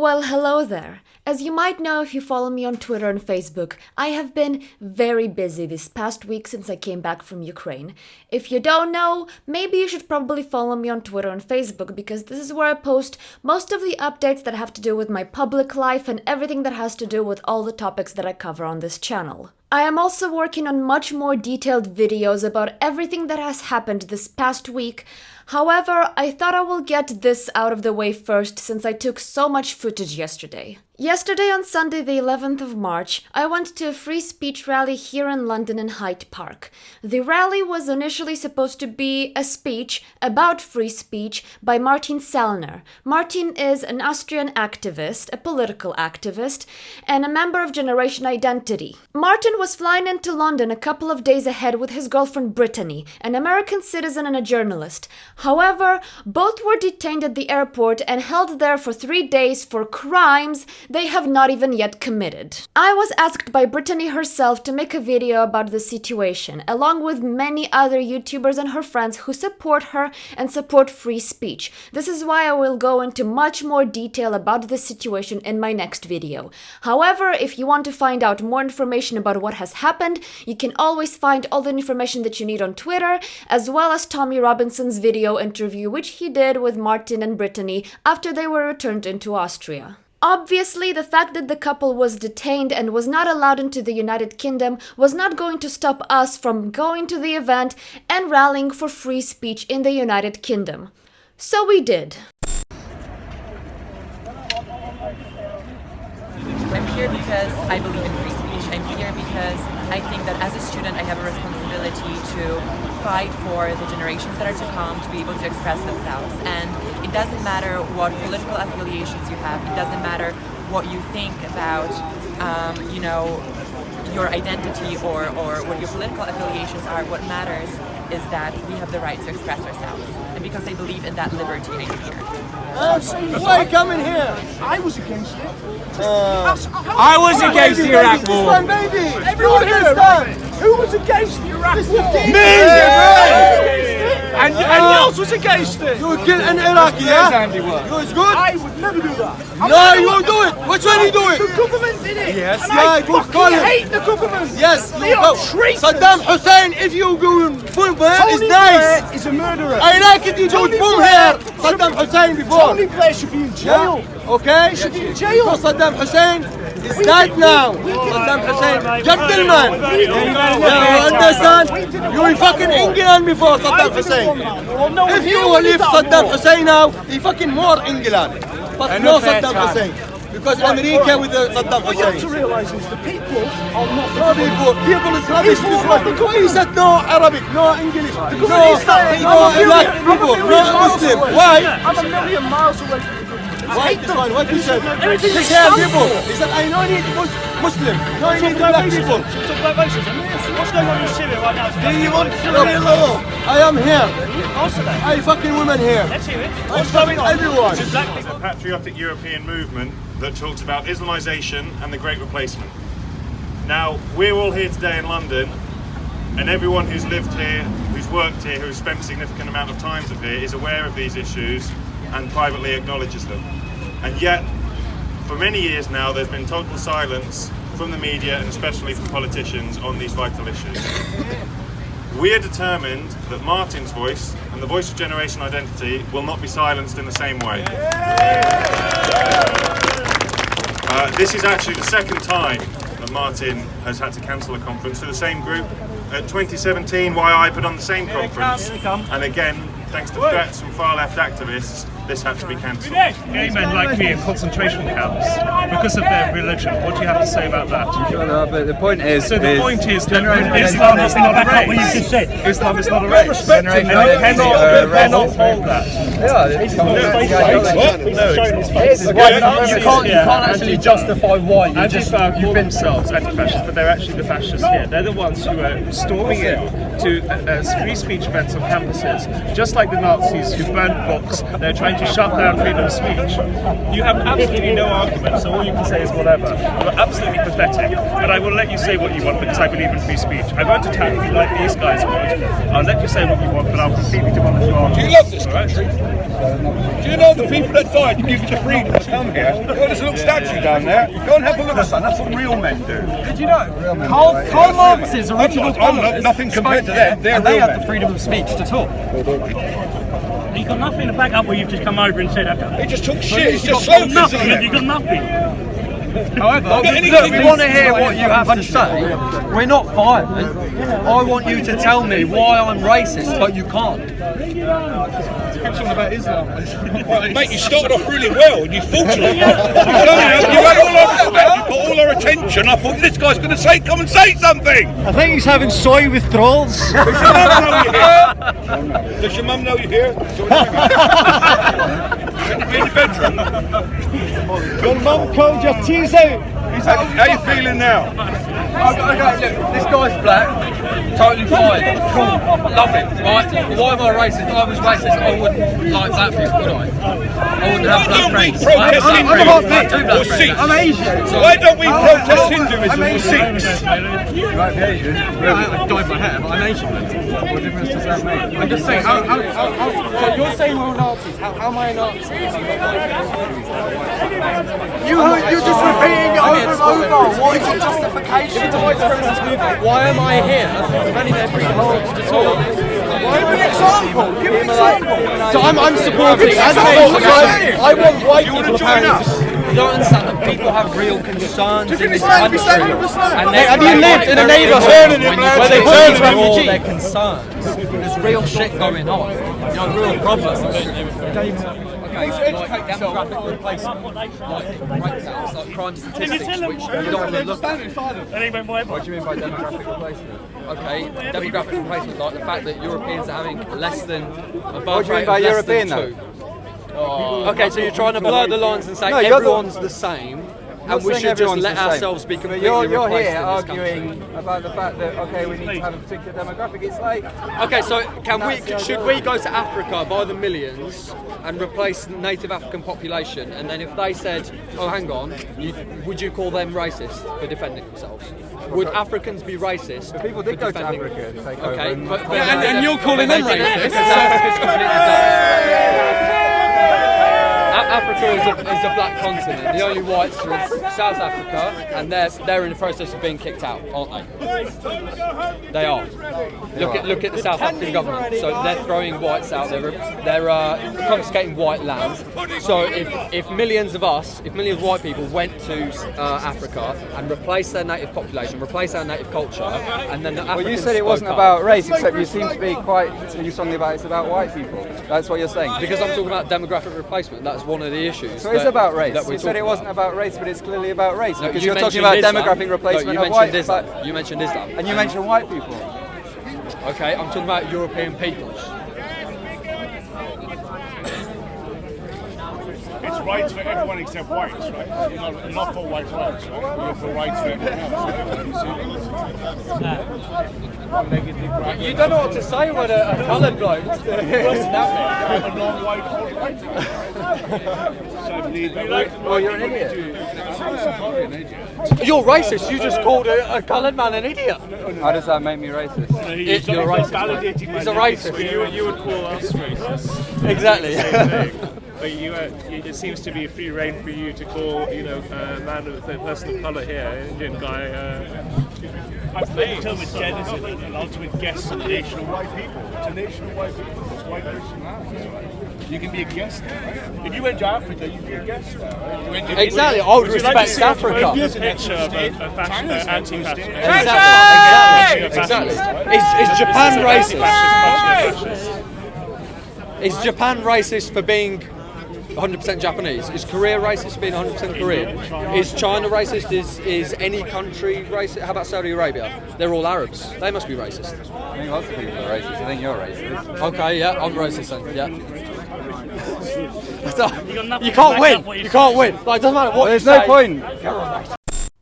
Well, hello there. As you might know if you follow me on Twitter and Facebook, I have been very busy this past week since I came back from Ukraine. If you don't know, maybe you should probably follow me on Twitter and Facebook because this is where I post most of the updates that have to do with my public life and everything that has to do with all the topics that I cover on this channel. I am also working on much more detailed videos about everything that has happened this past week. However, I thought I will get this out of the way first since I took so much footage yesterday. Yesterday on Sunday the 11th of March, I went to a free speech rally here in London in Hyde Park. The rally was initially supposed to be a speech about free speech by Martin Sellner. Martin is an Austrian activist, a political activist, and a member of Generation Identity. Martin was flying into London a couple of days ahead with his girlfriend Brittany, an American citizen and a journalist. However, both were detained at the airport and held there for 3 days for crimes they have not even yet committed. I was asked by Brittany herself to make a video about the situation, along with many other YouTubers and her friends who support her and support free speech. This is why I will go into much more detail about the situation in my next video. However, if you want to find out more information about what has happened, you can always find all the information that you need on Twitter, as well as Tommy Robinson's video interview which he did with Martin and Brittany after they were returned into Austria. Obviously, the fact that the couple was detained and was not allowed into the United Kingdom was not going to stop us from going to the event and rallying for free speech in the United Kingdom. So we did. I'm here because I believe in free speech. I'm here because I think that as a student I have a responsibility to fight for the generations that are to come to be able to express themselves. And it doesn't matter what political affiliations you have, it doesn't matter what you think about, your identity or what your political affiliations are. What matters is that we have the right to express ourselves. And because I believe in that liberty, I'm here. Why coming here? I was against it. I was against the Iraq War. Everyone here stand. Who was against the Iraq War? Me! And Niels was against it. You would kill an Iraqi, yeah? You was good? I would never do that. No, you won't do it. Which one you do it? The government did it. Yes, and yeah, I good fucking call it. hate the government. Yes, they are traitors. Saddam Hussein, if you go boom there, is Tony nice. Blair is a murderer. I like it, you don't boom here. Saddam Hussein before. Tony Blair should be in jail. Yeah. Okay? Should be in jail. Because Saddam Hussein is dead now. Saddam Hussein, gentleman. You understand? You were fucking England before Saddam Hussein. If you will leave Saddam Hussein now, he fucking more England. But no Saddam Hussein. Because America with the Saddam What you have to Hussein. realise is the people are not the No people, people is rubbish. This one. He said no Arabic, no English, no black people, no Muslim. Why? I'm a million miles away from the government. Why this one? What he said? Everything This you here stand people. for. He said I don't need Muslim, no I need black people. Talk about racism. What's going on in Syria right now? Do you want Syria law? I am here. Answer that. I fucking women here. Let's hear it. What's going on? Everyone. To black people. A patriotic European movement that talks about Islamization and the Great Replacement. Now, we're all here today in London, and everyone who's lived here, who's worked here, who's spent a significant amount of time up here is aware of these issues and privately acknowledges them. And yet, for many years now, there's been total silence from the media and especially from politicians on these vital issues. We are determined that Martin's voice and the voice of Generation Identity will not be silenced in the same way. This is actually the second time that Martin has had to cancel a conference to the same group. At 2017, I put on the same conference, and again, thanks to threats from far-left activists, this had to be cancelled. Gay men like me in concentration camps because of their religion. What do you have to say about that? But the point is, So the point is that Islam is not a race. Islam is not a race. And you cannot hold that. You can't actually justify why Antifa call themselves anti-fascists, but they're actually the fascists here. They're the ones who are storming in to free speech events on campuses, just like the Nazis who burned books. They're trying to shut down freedom of speech. You have absolutely no argument, so all you can say is whatever. You're absolutely pathetic, but I will let you say what you want because I believe in free speech. I won't attack you like these guys would. I'll let you say what you want, but I'll completely demolish your argument. Do you love this country? Do you know the people that died to give you the freedom to come here? Oh, there's a little statue down there. Go and have a look, son. That's what real men do. Did you know? Karl Marx's original followers nothing compared to them. and they had the freedom of speech to talk. You've got nothing to back up where you've just come over and said that. He just took shit. It's just slogans, nothing. isn't it? You've got nothing. However, look, we want to hear what you have to say. We're not violent. I want you to tell me why I'm racist, but you can't. About Islam. Well, mate, you started off really well and you faltered. You had all our respect, you got all our attention. I thought this guy's going to say, come and say something. I think he's having soy withdrawals. Does your mum know you're here? Does your mum know you're here? Be in your bedroom. Your mum called your teeth out. How you feeling now? Okay, look, this guy's black, totally fine, cool, love it, right? Why am I racist? If I was racist, I wouldn't like black people, would I? I wouldn't have black friends. I'm Asian. So why don't we protest Hinduism or Sikhs? You might be Asian. I dyed my hair, but I'm Asian. What difference does that make? I'm just saying, so you're saying we're Nazis. How am I a Nazi? You're just repeating it over and over. What is your justification? If it's a white supremacist movement, why am I here defending their freedom of speech to talk? Give me an example. Give me an example. So I'm supporting. I want white people apparently. You don't understand that people have real concerns in this country. And have you lived in a neighbourhood where they turn to all their concerns? There's real shit going on. You know, real problems. Okay, like demographic replacement, like breakdowns, like crime statistics, which you don't want to look at. What do you mean by demographic replacement? Okay, demographic replacement, like the fact that Europeans are having less than a birth rate of less than 2. Okay, so you're trying to blur the lines and say everyone's the same, and we should just let ourselves be completely replaced. You're here arguing about the fact that we need to have a particular demographic. It's like okay, so should we go to Africa by the millions and replace the native African population? And then if they said, oh, hang on, would you call them racist for defending themselves? Would Africans be racist? But people did go to Africa to take over. Okay, and you're calling them racist? Africa is a black continent. The only whites are in South Africa, and they're in the process of being kicked out, aren't they? They are. Look at the South African government. So they're throwing whites out. They're confiscating white land. So if millions of white people went to Africa and replaced their native population, replaced our native culture, and then the Africans you said it wasn't about race, except you seem to be quite strongly about it's about white people. That's what you're saying. Because I'm talking about demographic replacement. That's one of the issues. So it's about race. You said it wasn't about race, but it's clearly about race. Because you're talking about demographic replacement of white people. You mentioned Islam. And you mentioned white people. Okay, I'm talking about European peoples. It's rights for everyone except whites, right? You're not for white rights, right? You're for rights for everyone else, right? You don't know what to say when a coloured bloke I'm a non-white white Well, you're an idiot. You're racist. You just called a coloured man an idiot. How does that make me racist? You're racist. He's a racist. You would call us racist. Exactly. But it seems to be free reign for you to call, a man with a person of colour here, an Indian guy. I think the term is genocide, an ultimate guest of a nation of white people. It's a nation of white people. It's white Christian. You can be a guest there, right? If you went to Africa, you'd be a guest there, right? Exactly. I would respect Africa. Here's a picture of anti-fascist. Exactly. Is Japan racist? Is Japan racist for being 100% Japanese? Is Korea racist for being 100% Korean? Is China racist? Is any country racist? How about Saudi Arabia? They're all Arabs. They must be racist. I think lots of people are racist. I think you're racist. Okay, yeah, I'm racist then, yeah. You can't win. You can't win. Like, it doesn't matter what there's no point.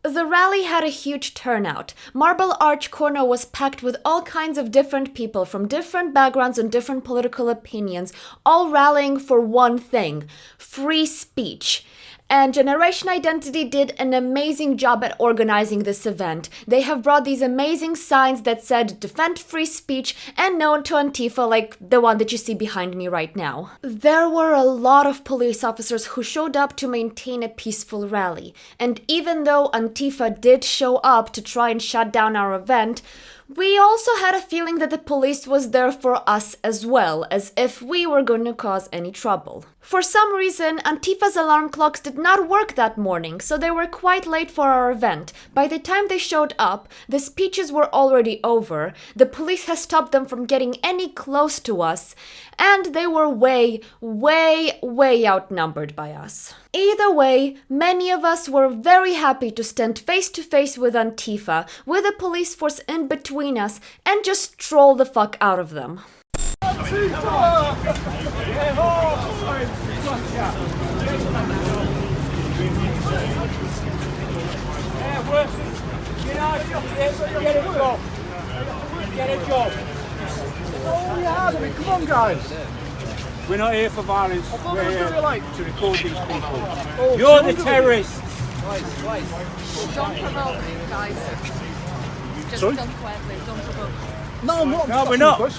The rally had a huge turnout. Marble Arch Corner was packed with all kinds of different people from different backgrounds and different political opinions, all rallying for one thing: free speech. And Generation Identity did an amazing job at organizing this event. They have brought these amazing signs that said defend free speech and no to Antifa, like the one that you see behind me right now. There were a lot of police officers who showed up to maintain a peaceful rally. And even though Antifa did show up to try and shut down our event, we also had a feeling that the police was there for us as well, as if we were going to cause any trouble. For some reason, Antifa's alarm clocks did not work that morning, so they were quite late for our event. By the time they showed up, the speeches were already over, the police had stopped them from getting any close to us, and they were way outnumbered by us. Either way, many of us were very happy to stand face to face with Antifa, with a police force in between us, and just troll the fuck out of them. Get a job. Oh, yeah, come on, guys. We're not here for violence. We're here to record these people. Oh, you're the terrorists. Don't provoke, guys. Just Sorry? film quietly. Don't provoke. No, I'm not. No, we're not. We're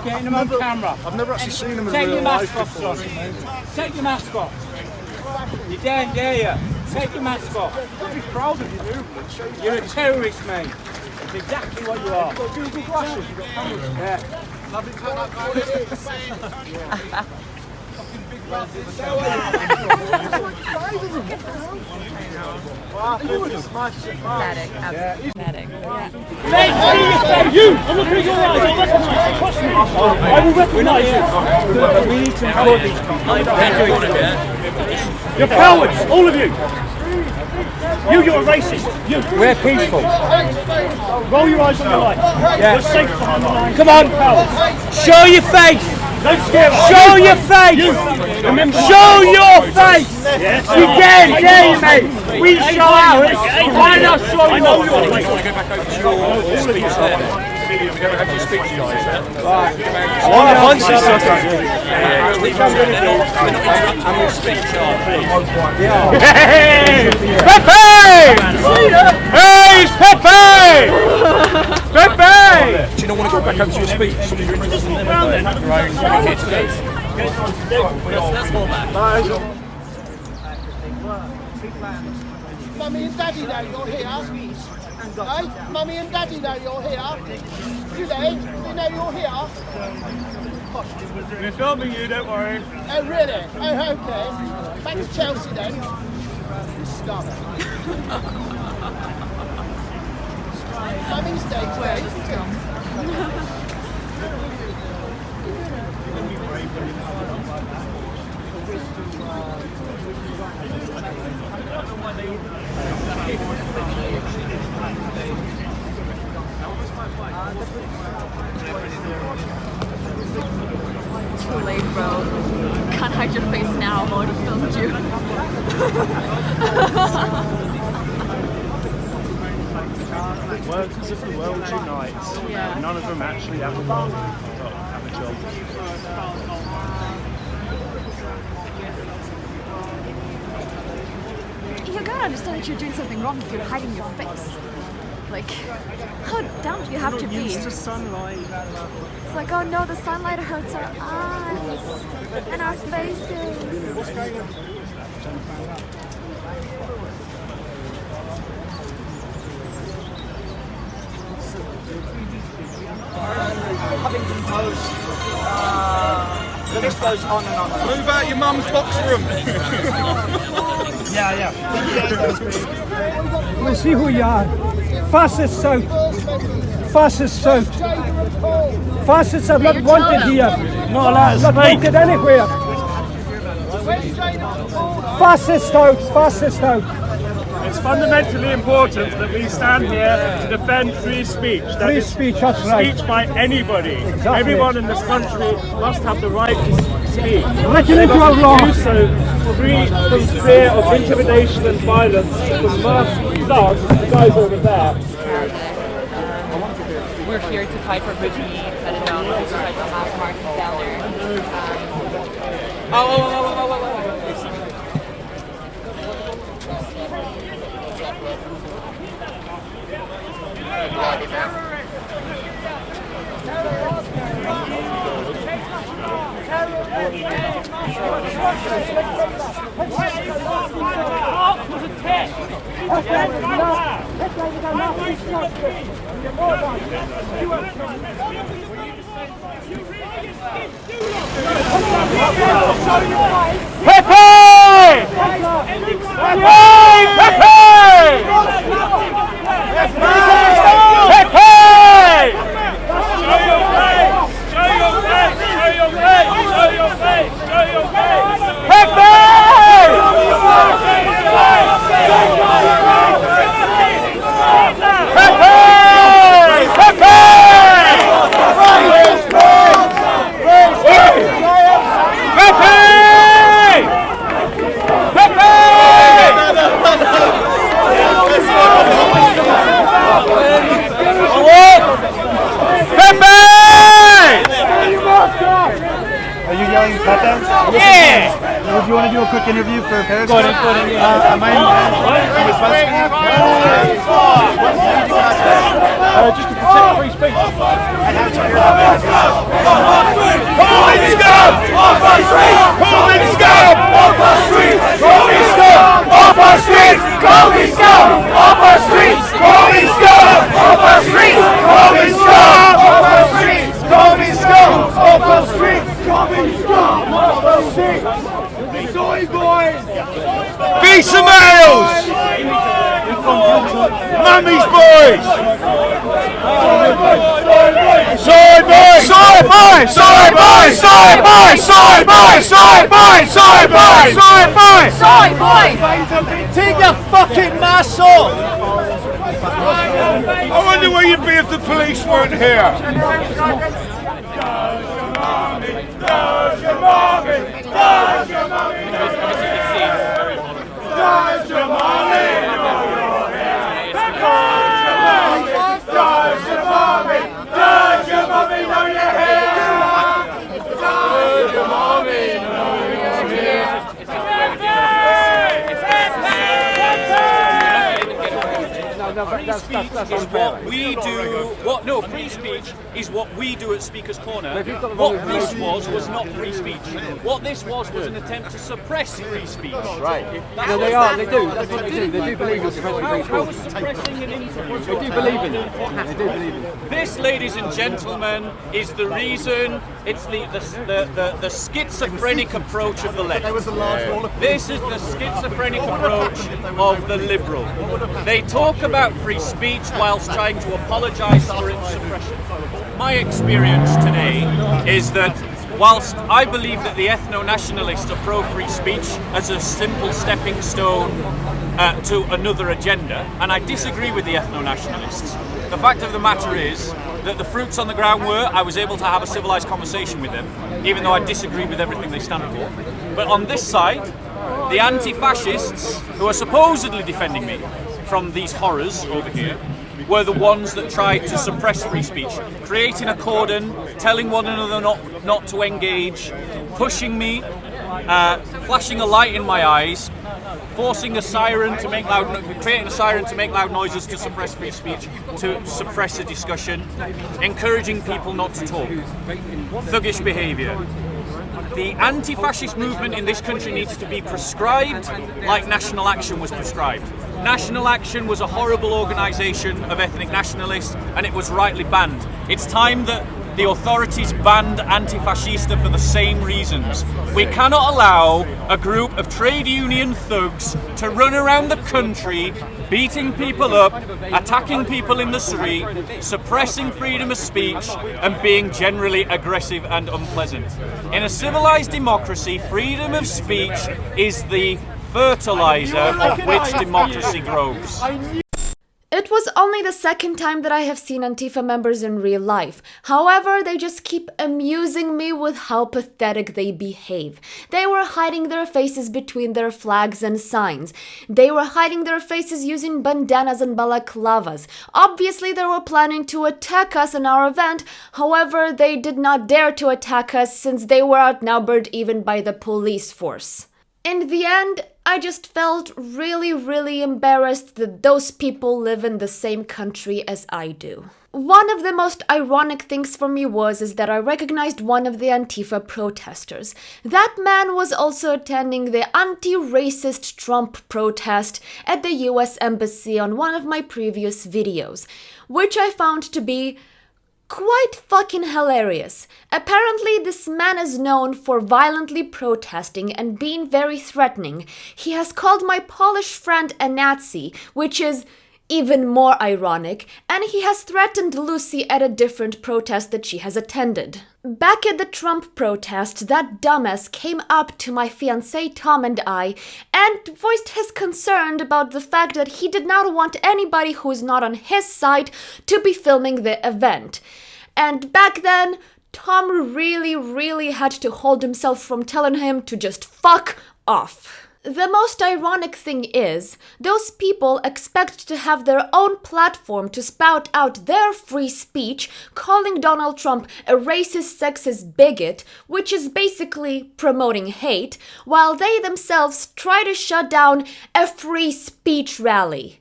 getting them on camera. I've never actually seen them in real life. Take your mask off, son. Take your mask off. You dare you. Take your mask off. I'd be proud of your movement. You're a terrorist, mate. That's exactly what you are. You've got Google glasses. You've got cameras. Yeah. Pathetic. Absolutely pathetic. You! I'm looking at your eyes. I'll recognise you. Trust me. I will recognise you. We need to record these people. You're cowards, all of you. You're a racist. We're peaceful. Roll your eyes on the light. Yeah. You're safe behind the line. Come on. Show your face. Don't scare us. Show your face. Show your face. Yes. You dare you, mate. We show ours. Why not show your face? Go back over to your speech there. Go back over to your speech, guys. Right. Hey, it's Pepe! Pepe! Do you not want to go back over to your speech? Something you're interested in Let's go back. Mummy and Daddy know you're here. Hey, Mummy and Daddy know you're here. Do they? They know you're here. We're filming you, don't worry. Oh really? Oh okay. Back to Chelsea then. Stop. Mummy's day today. Too late, bro. Can't hide your face now. I'm already filmed you. It works as if the world unites. Yeah. None of them actually have a job. You gotta understand that you're doing something wrong if you're hiding your face. Like, how dumb do you have to be? Used to sunlight. It's like, oh no, the sunlight hurts our eyes and our faces. What's going on? Huffington Post. The list goes on and on. Move out your mum's box room. Yeah. We'll see who you are. Fascist South. Fascist South. Fascists are not wanted here. Not allowed. Not wanted anywhere. Fascist out. Fascist out. It's fundamentally important that we stand here to defend free speech. Free speech, that's right. Speech by anybody. Exactly. Everyone in this country must have the right to speak. Reckon if you are wrong. Do so free from fear of intimidation and violence from mass starts, the guys over there. We're here to fight for Brittany, let it down, to fight for Mark and Zeller. Do you want to do a quick interview for Paris? Go ahead, yeah. My name is just to protect free speech. Be some males! Mummy's boys! Side by! Side by! Side by! Side by! Side by! Side by! Side by! Side by! Side boys! Take your fucking mask off! I wonder where you'd be if the police weren't here. Does your mommy? Does your mommy? Does your mommy know you're here? Does your mommy? Does your mommy know you're here? Does your mommy know you're here? Free speech is what we do. Free speech is what we do at Speaker's Corner. What this was not free speech. What this was an attempt to suppress free speech. Right. No, they are. They do. That's what they do. They do believe in suppressing free How is speech. suppressing an interest? They do believe in it. They do believe in it. This, ladies and gentlemen, is the reason. It's the schizophrenic approach of the left. This is the schizophrenic approach of the liberal. They talk about free speech whilst trying to apologise for its suppression. My experience today is that whilst I believe that the ethno-nationalists are pro-free speech as a simple stepping stone to another agenda, and I disagree with the ethno-nationalists, the fact of the matter is that the fruits on the ground were I was able to have a civilised conversation with them, even though I disagree with everything they stand for. But on this side, the anti-fascists, who are supposedly defending me from these horrors over here, were the ones that tried to suppress free speech, creating a cordon, telling one another not to engage, pushing me, flashing a light in my eyes, forcing a siren to make creating a siren to make loud noises to suppress free speech, to suppress a discussion, encouraging people not to talk. Thuggish behaviour. The anti-fascist movement in this country needs to be prescribed like National Action was prescribed. National Action was a horrible organisation of ethnic nationalists, and it was rightly banned. It's time that the authorities banned Antifascista for the same reasons. We cannot allow a group of trade union thugs to run around the country, beating people up, attacking people in the street, suppressing freedom of speech, and being generally aggressive and unpleasant. In a civilised democracy, freedom of speech is the fertiliser of which democracy grows. It was only the second time that I have seen Antifa members in real life. However, they just keep amusing me with how pathetic they behave. They were hiding their faces between their flags and signs. They were hiding their faces using bandanas and balaclavas. Obviously, they were planning to attack us in our event. However, they did not dare to attack us since they were outnumbered even by the police force. In the end, I just felt really embarrassed that those people live in the same country as I do. One of the most ironic things for me is that I recognized one of the Antifa protesters. That man was also attending the anti-racist Trump protest at the US Embassy on one of my previous videos, which I found to be quite fucking hilarious. Apparently, this man is known for violently protesting and being very threatening. He has called my Polish friend a Nazi, which is even more ironic, and he has threatened Lucy at a different protest that she has attended. Back at the Trump protest, that dumbass came up to my fiancé Tom and I and voiced his concern about the fact that he did not want anybody who is not on his side to be filming the event. And back then, Tom really had to hold himself from telling him to just fuck off. The most ironic thing is, those people expect to have their own platform to spout out their free speech, calling Donald Trump a racist, sexist bigot, which is basically promoting hate, while they themselves try to shut down a free speech rally.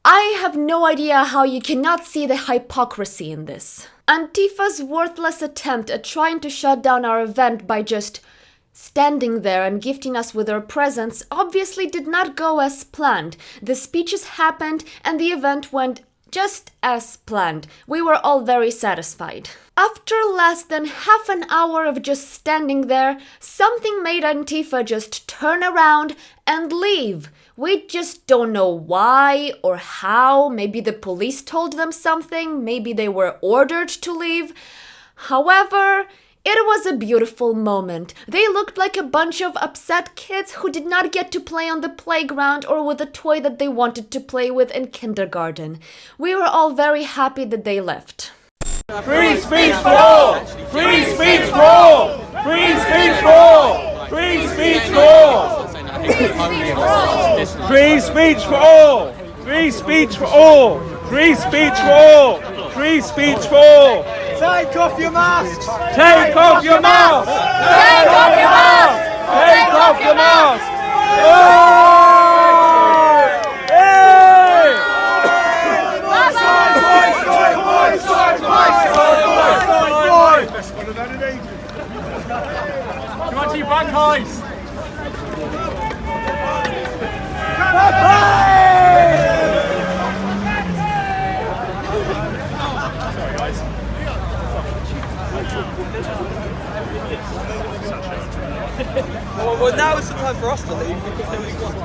I have no idea how you cannot see the hypocrisy in this. Antifa's worthless attempt at trying to shut down our event by just standing there and gifting us with their presence obviously did not go as planned. The speeches happened and the event went just as planned. We were all very satisfied. After less than half an hour of just standing there, something made Antifa just turn around and leave. We just don't know why or how. Maybe the police told them something. Maybe they were ordered to leave. However, it was a beautiful moment. They looked like a bunch of upset kids who did not get to play on the playground or with a toy that they wanted to play with in kindergarten. We were all very happy that they left. Free speech for all! Free speech for all! Free speech for all! Free speech for all! Free speech for all! Free speech for all! Free speech for all! Free speech for all! Take off your masks! Take off your mask! Take off your mask! Take off your mask! Come on to your back eyes! Well, now is the time for us to leave because then we want.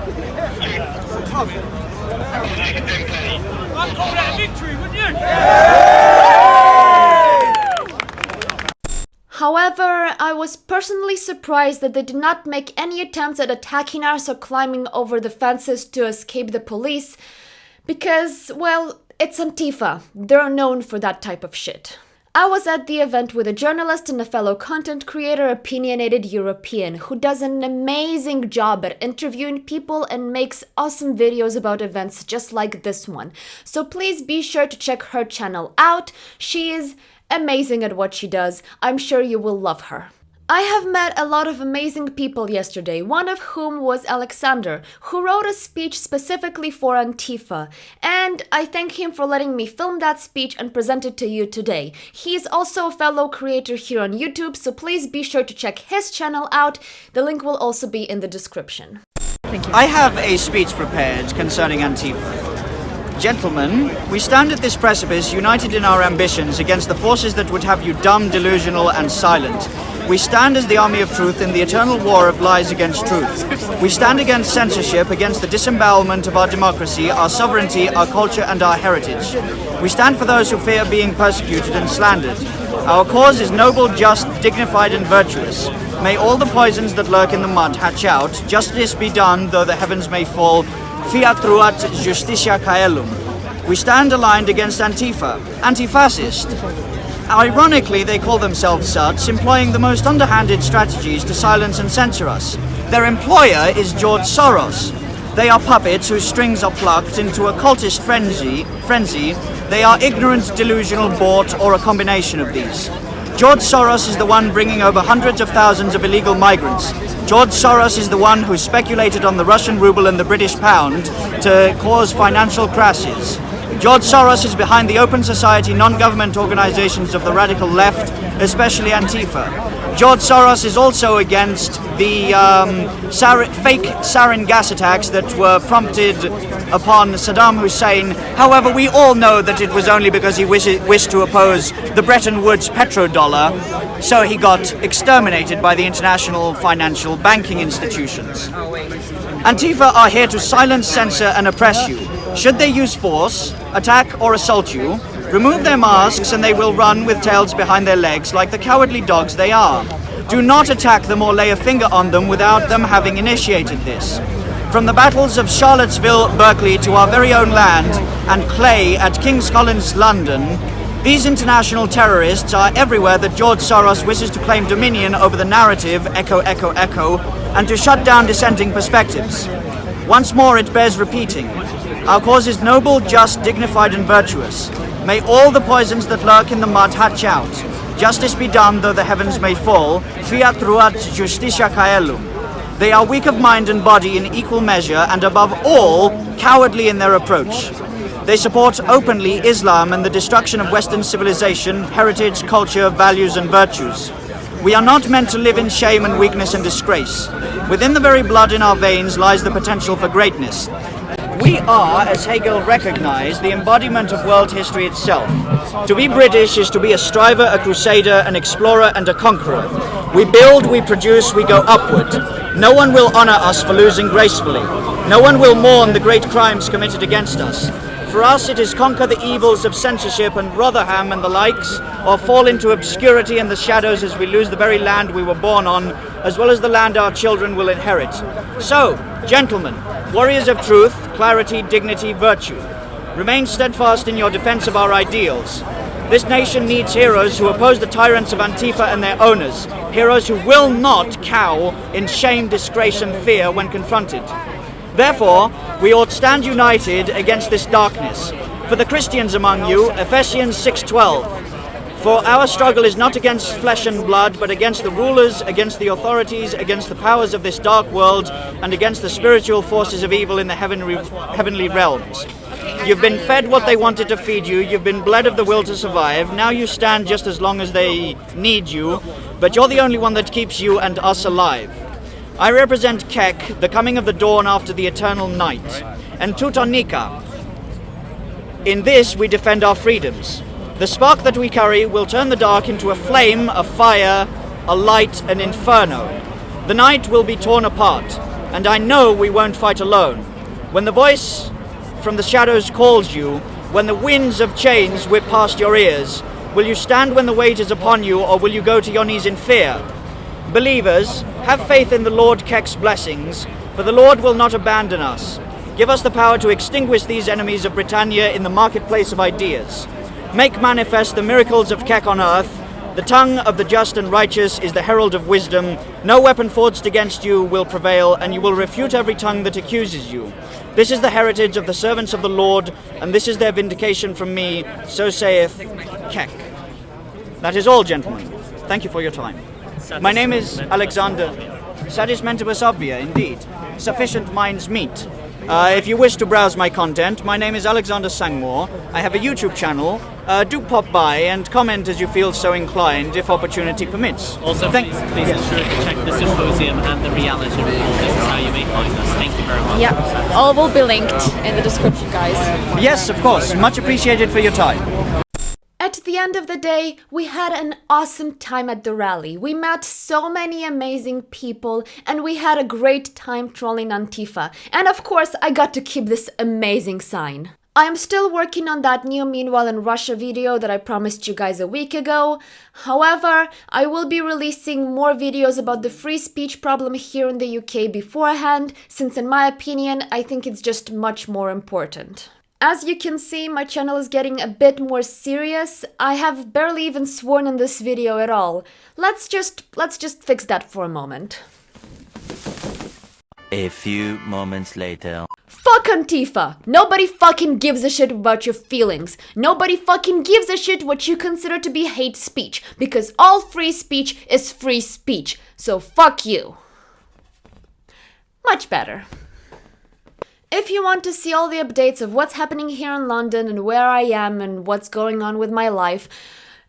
I'd call that a victory, wouldn't you? However, I was personally surprised that they did not make any attempts at attacking us or climbing over the fences to escape the police, because, well, it's Antifa. They're known for that type of shit. I was at the event with a journalist and a fellow content creator, Opinionated European, who does an amazing job at interviewing people and makes awesome videos about events just like this one. So please be sure to check her channel out. She is amazing at what she does. I'm sure you will love her. I have met a lot of amazing people yesterday, one of whom was Alexander, who wrote a speech specifically for Antifa, and I thank him for letting me film that speech and present it to you today. He is also a fellow creator here on YouTube, so please be sure to check his channel out. The link will also be in the description. Thank you. I have a speech prepared concerning Antifa. Gentlemen, we stand at this precipice united in our ambitions against the forces that would have you dumb, delusional, and silent. We stand as the army of truth in the eternal war of lies against truth. We stand against censorship, against the disembowelment of our democracy, our sovereignty, our culture, and our heritage. We stand for those who fear being persecuted and slandered. Our cause is noble, just, dignified, and virtuous. May all the poisons that lurk in the mud hatch out, justice be done, though the heavens may fall, fiat ruat justitia caelum. We stand aligned against Antifa, anti-fascist. Ironically, they call themselves such, employing the most underhanded strategies to silence and censor us. Their employer is George Soros. They are puppets whose strings are plucked into a cultist frenzy. They are ignorant, delusional, bought, or a combination of these. George Soros is the one bringing over hundreds of thousands of illegal migrants. George Soros is the one who speculated on the Russian ruble and the British pound to cause financial crashes. George Soros is behind the open society non-government organizations of the radical left, especially Antifa. George Soros is also against the fake sarin gas attacks that were prompted upon Saddam Hussein. However, we all know that it was only because he wished to oppose the Bretton Woods petrodollar, so he got exterminated by the international financial banking institutions. Antifa are here to silence, censor, and oppress you. Should they use force, attack, or assault you, remove their masks and they will run with tails behind their legs like the cowardly dogs they are. Do not attack them or lay a finger on them without them having initiated this. From the battles of Charlottesville, Berkeley to our very own land and Clay at King's College, London, these international terrorists are everywhere that George Soros wishes to claim dominion over the narrative, echo, echo, echo, and to shut down dissenting perspectives. Once more it bears repeating. Our cause is noble, just, dignified, and virtuous. May all the poisons that lurk in the mud hatch out. Justice be done, though the heavens may fall. Fiat ruat justitia caelum. They are weak of mind and body in equal measure, and above all, cowardly in their approach. They support openly Islam and the destruction of Western civilization, heritage, culture, values, and virtues. We are not meant to live in shame and weakness and disgrace. Within the very blood in our veins lies the potential for greatness. We are, as Hegel recognized, the embodiment of world history itself. To be British is to be a striver, a crusader, an explorer, and a conqueror. We build, we produce, we go upward. No one will honor us for losing gracefully. No one will mourn the great crimes committed against us. For us, it is conquer the evils of censorship and Rotherham and the likes, or fall into obscurity and the shadows as we lose the very land we were born on, as well as the land our children will inherit. So, gentlemen, warriors of truth, clarity, dignity, virtue, remain steadfast in your defense of our ideals. This nation needs heroes who oppose the tyrants of Antifa and their owners, heroes who will not cow in shame, disgrace, and fear when confronted. Therefore, we ought stand united against this darkness. For the Christians among you, Ephesians 6:12. For our struggle is not against flesh and blood, but against the rulers, against the authorities, against the powers of this dark world, and against the spiritual forces of evil in the heavenly realms. You've been fed what they wanted to feed you, you've been bled of the will to survive, now you stand just as long as they need you, but you're the only one that keeps you and us alive. I represent Kek, the coming of the dawn after the eternal night, and Teutonica. In this we defend our freedoms. The spark that we carry will turn the dark into a flame, a fire, a light, an inferno. The night will be torn apart, and I know we won't fight alone. When the voice from the shadows calls you, when the winds of change whip past your ears, will you stand when the weight is upon you, or will you go to your knees in fear? Believers, have faith in the Lord Kek's blessings, for the Lord will not abandon us. Give us the power to extinguish these enemies of Britannia in the marketplace of ideas. Make manifest the miracles of Kek on earth. The tongue of the just and righteous is the herald of wisdom. No weapon forged against you will prevail, and you will refute every tongue that accuses you. This is the heritage of the servants of the Lord, and this is their vindication from me, so saith Kek. That is all, gentlemen. Thank you for your time. My name is Alexander. Satis Mentibus Obvia, indeed. Sufficient minds meet. If you wish to browse my content, my name is Alexander Sangmoore. I have a YouTube channel. Do pop by and comment as you feel so inclined, if opportunity permits. Also, please ensure to check the Symposium and the reality report. This is how you may find us. Thank you very much. Yeah, all will be linked in the description, guys. Yes, of course. Much appreciated for your time. At the end of the day, we had an awesome time at the rally. We met so many amazing people and we had a great time trolling Antifa. And of course, I got to keep this amazing sign. I am still working on that new Meanwhile in Russia video that I promised you guys a week ago. However, I will be releasing more videos about the free speech problem here in the UK beforehand, since in my opinion, I think it's just much more important. As you can see, my channel is getting a bit more serious. I have barely even sworn in this video at all. Let's just fix that for a moment. A few moments later. Fuck Antifa! Nobody fucking gives a shit about your feelings. Nobody fucking gives a shit what you consider to be hate speech, because all free speech is free speech. So fuck you. Much better. If you want to see all the updates of what's happening here in London and where I am and what's going on with my life,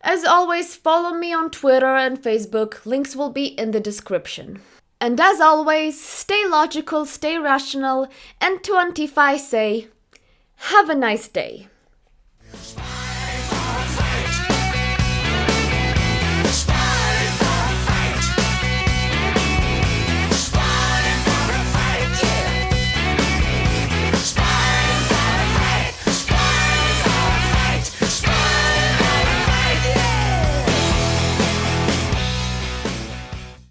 as always, follow me on Twitter and Facebook. Links will be in the description. And as always, stay logical, stay rational, and to Antifa I say, have a nice day.